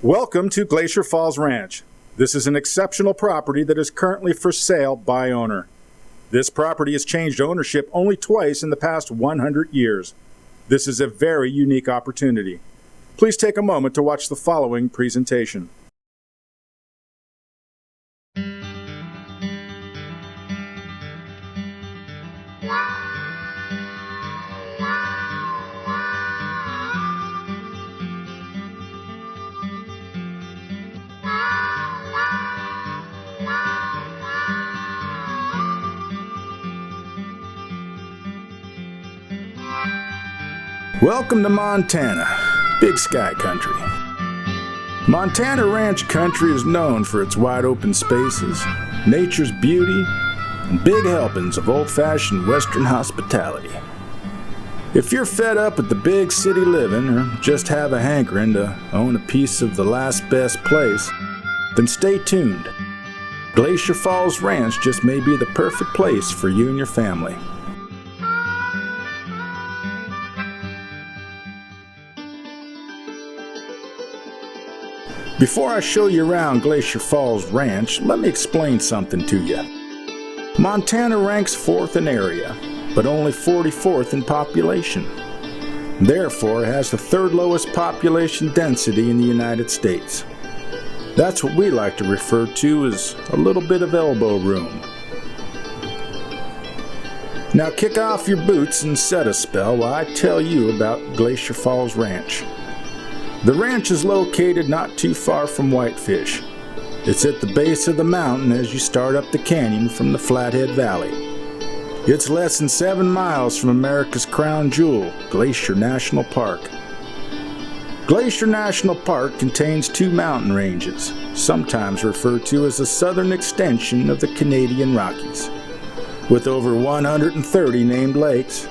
Welcome to Glacier Falls Ranch. This is an exceptional property that is currently for sale by owner. This property has changed ownership only twice in the past 100 years. This is a very unique opportunity. Please take a moment to watch the following presentation. Welcome to Montana, Big Sky Country. Montana ranch country is known for its wide open spaces, nature's beauty, and big helpings of old-fashioned Western hospitality. If you're fed up with the big city living or just have a hankering to own a piece of the last best place, then stay tuned. Glacier Falls Ranch just may be the perfect place for you and your family. Before I show you around Glacier Falls Ranch, let me explain something to you. Montana ranks 4th in area, but only 44th in population. Therefore, it has the 3rd lowest population density in the United States. That's what we like to refer to as a little bit of elbow room. Now kick off your boots and set a spell while I tell you about Glacier Falls Ranch. The ranch is located not too far from Whitefish. It's at the base of the mountain as you start up the canyon from the Flathead Valley. It's less than 7 miles from America's crown jewel, Glacier National Park. Glacier National Park contains 2 mountain ranges, sometimes referred to as the southern extension of the Canadian Rockies, with over 130 named lakes,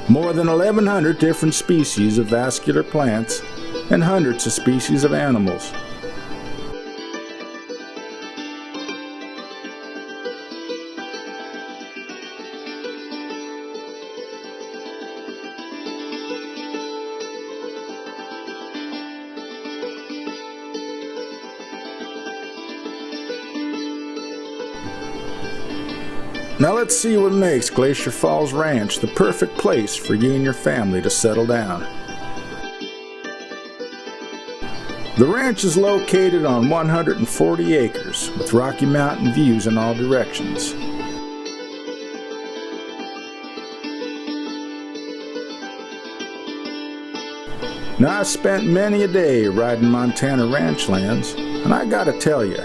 more than 1,100 different species of vascular plants, and hundreds of species of animals. Now let's see what makes Glacier Falls Ranch the perfect place for you and your family to settle down. The ranch is located on 140 acres with Rocky Mountain views in all directions. Now I've spent many a day riding Montana ranch lands, and I gotta tell you,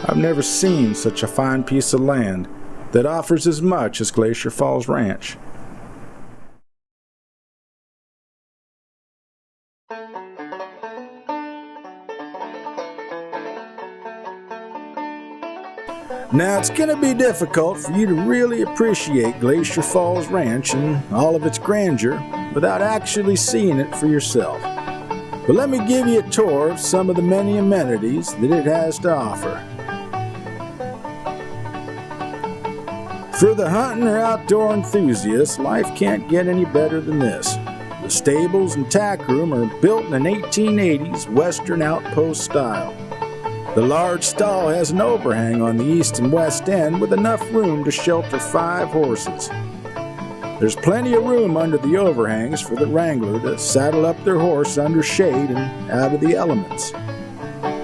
I've never seen such a fine piece of land that offers as much as Glacier Falls Ranch. Now, it's going to be difficult for you to really appreciate Glacier Falls Ranch and all of its grandeur without actually seeing it for yourself. But let me give you a tour of some of the many amenities that it has to offer. For the hunting or outdoor enthusiast, life can't get any better than this. The stables and tack room are built in an 1880s Western outpost style. The large stall has an overhang on the east and west end with enough room to shelter 5 horses. There's plenty of room under the overhangs for the wrangler to saddle up their horse under shade and out of the elements.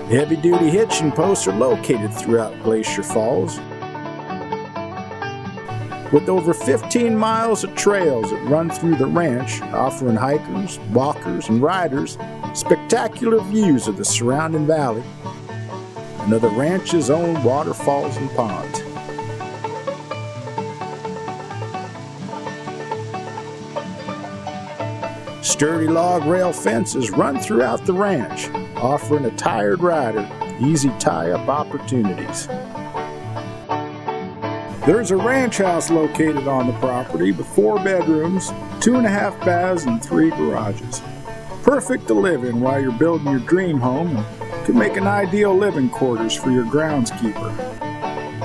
Heavy-duty hitching posts are located throughout Glacier Falls, with over 15 miles of trails that run through the ranch, offering hikers, walkers, and riders spectacular views of the surrounding valley and of the ranch's own waterfalls and ponds. Sturdy log rail fences run throughout the ranch, offering a tired rider easy tie-up opportunities. There's a ranch house located on the property with 4 bedrooms, 2.5 baths, and 3 garages. Perfect to live in while you're building your dream home and could make an ideal living quarters for your groundskeeper.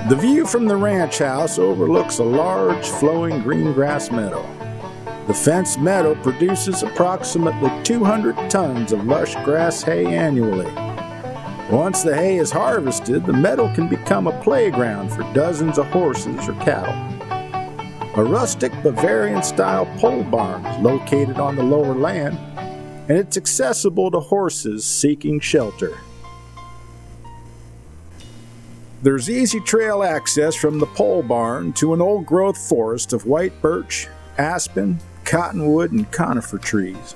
The view from the ranch house overlooks a large flowing green grass meadow. The fenced meadow produces approximately 200 tons of lush grass hay annually. Once the hay is harvested, the meadow can become a playground for dozens of horses or cattle. A rustic Bavarian-style pole barn is located on the lower land, and it's accessible to horses seeking shelter. There's easy trail access from the pole barn to an old-growth forest of white birch, aspen, cottonwood, and conifer trees.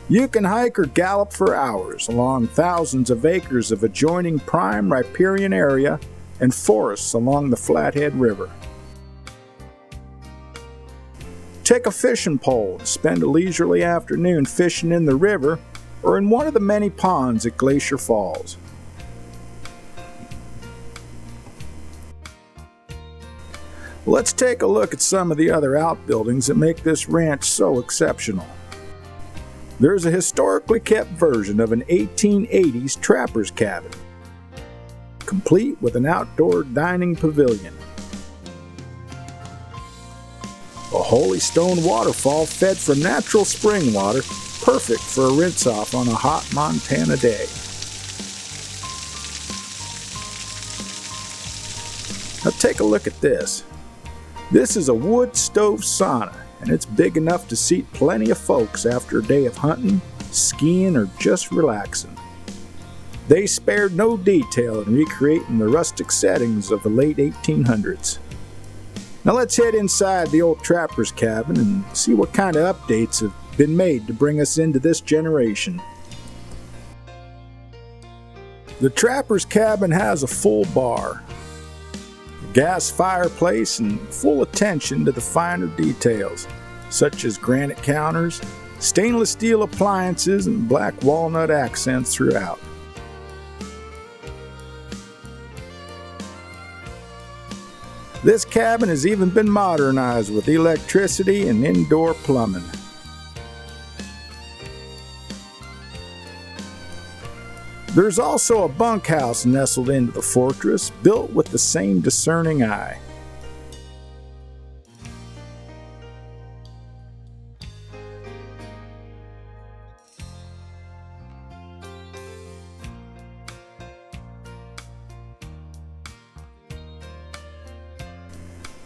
You can hike or gallop for hours along thousands of acres of adjoining prime riparian area and forests along the Flathead River. Take a fishing pole and spend a leisurely afternoon fishing in the river or in one of the many ponds at Glacier Falls. Let's take a look at some of the other outbuildings that make this ranch so exceptional. There's a historically kept version of an 1880s trapper's cabin, complete with an outdoor dining pavilion. A holy stone waterfall fed from natural spring water, perfect for a rinse-off on a hot Montana day. Now take a look at this. This is a wood stove sauna, and it's big enough to seat plenty of folks after a day of hunting, skiing, or just relaxing. They spared no detail in recreating the rustic settings of the late 1800s. Now let's head inside the old trapper's cabin and see what kind of updates have been made to bring us into this generation. The trapper's cabin has a full bar, gas fireplace, and full attention to the finer details, such as granite counters, stainless steel appliances, and black walnut accents throughout. This cabin has even been modernized with electricity and indoor plumbing. There's also a bunkhouse nestled into the fortress, built with the same discerning eye.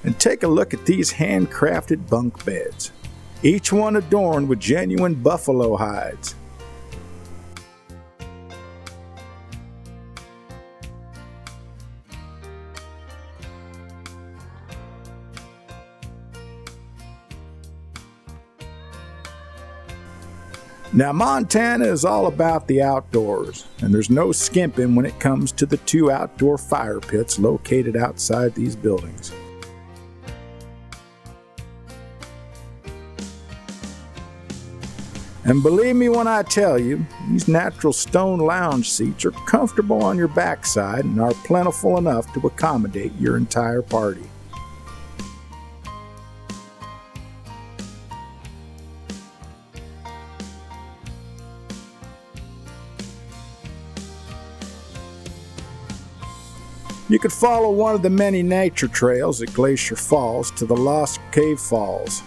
And take a look at these handcrafted bunk beds, each one adorned with genuine buffalo hides. Now, Montana is all about the outdoors, and there's no skimping when it comes to the 2 outdoor fire pits located outside these buildings. And believe me when I tell you, these natural stone lounge seats are comfortable on your backside and are plentiful enough to accommodate your entire party. You could follow one of the many nature trails at Glacier Falls to the Lost Cave Falls.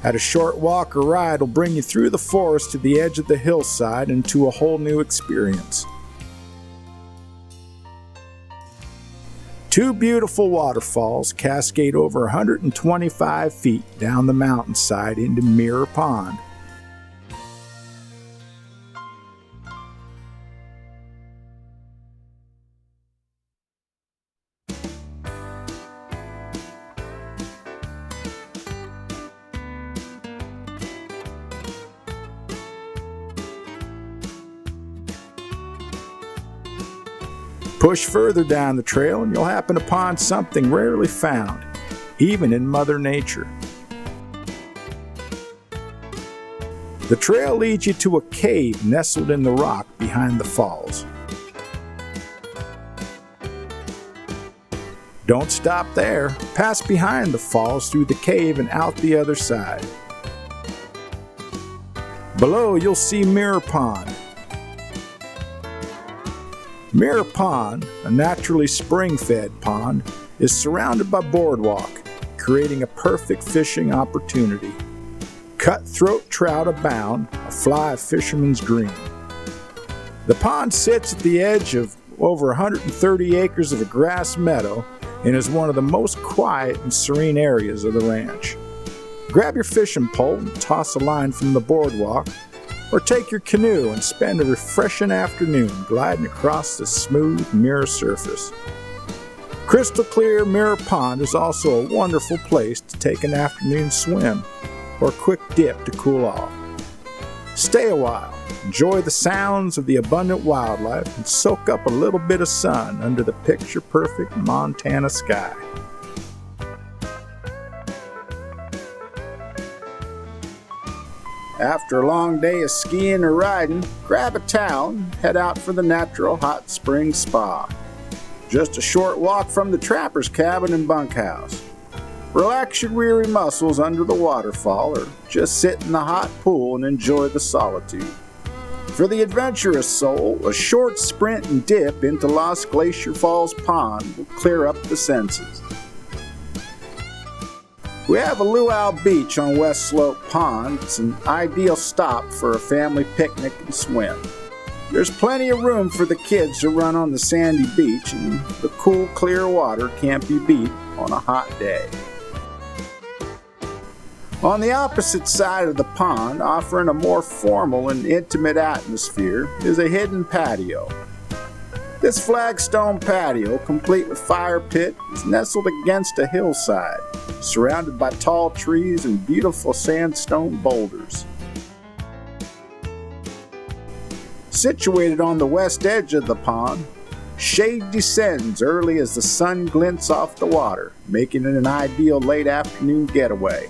At a short walk or ride will bring you through the forest to the edge of the hillside and to a whole new experience. 2 beautiful waterfalls cascade over 125 feet down the mountainside into Mirror Pond. Push further down the trail and you'll happen upon something rarely found, even in Mother Nature. The trail leads you to a cave nestled in the rock behind the falls. Don't stop there. Pass behind the falls through the cave and out the other side. Below you'll see Mirror Pond. Mirror Pond, a naturally spring-fed pond, is surrounded by boardwalk, creating a perfect fishing opportunity. Cutthroat trout abound, a fly fisherman's dream. The pond sits at the edge of over 130 acres of a grass meadow and is one of the most quiet and serene areas of the ranch. Grab your fishing pole and toss a line from the boardwalk, or take your canoe and spend a refreshing afternoon gliding across the smooth mirror surface. Crystal clear Mirror Pond is also a wonderful place to take an afternoon swim or a quick dip to cool off. Stay a while, enjoy the sounds of the abundant wildlife, and soak up a little bit of sun under the picture-perfect Montana sky. After a long day of skiing or riding, grab a towel and head out for the natural hot spring spa. Just a short walk from the trapper's cabin and bunkhouse. Relax your weary muscles under the waterfall, or just sit in the hot pool and enjoy the solitude. For the adventurous soul, a short sprint and dip into Lost Glacier Falls Pond will clear up the senses. We have a luau beach on West Slope Pond. It's an ideal stop for a family picnic and swim. There's plenty of room for the kids to run on the sandy beach, and the cool, clear water can't be beat on a hot day. On the opposite side of the pond, offering a more formal and intimate atmosphere, is a hidden patio. This flagstone patio, complete with fire pit, is nestled against a hillside, surrounded by tall trees and beautiful sandstone boulders. Situated on the west edge of the pond, shade descends early as the sun glints off the water, making it an ideal late afternoon getaway.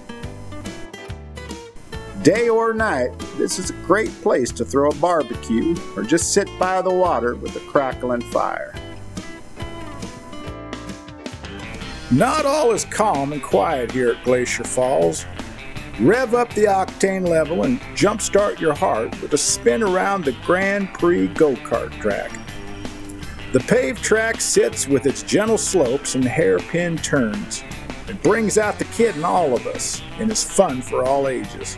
Day or night, this is a great place to throw a barbecue or just sit by the water with a crackling fire. Not all is calm and quiet here at Glacier Falls. Rev up the octane level and jumpstart your heart with a spin around the Grand Prix go-kart track. The paved track sits with its gentle slopes and hairpin turns. It brings out the kid in all of us and is fun for all ages.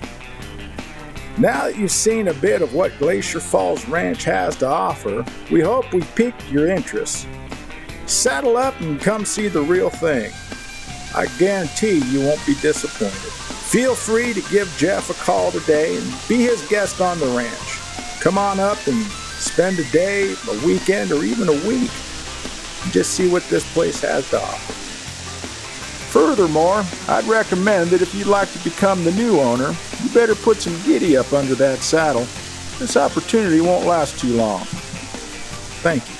Now that you've seen a bit of what Glacier Falls Ranch has to offer, we hope we've piqued your interest. Saddle up and come see the real thing. I guarantee you won't be disappointed. Feel free to give Jeff a call today and be his guest on the ranch. Come on up and spend a day, a weekend, or even a week and just see what this place has to offer. Furthermore, I'd recommend that if you'd like to become the new owner, you better put some giddy up under that saddle. This opportunity won't last too long. Thank you.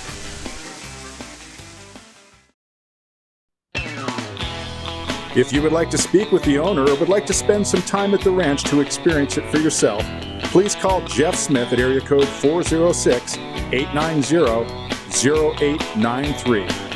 If you would like to speak with the owner or would like to spend some time at the ranch to experience it for yourself, please call Jeff Smith at area code 406-890-0893.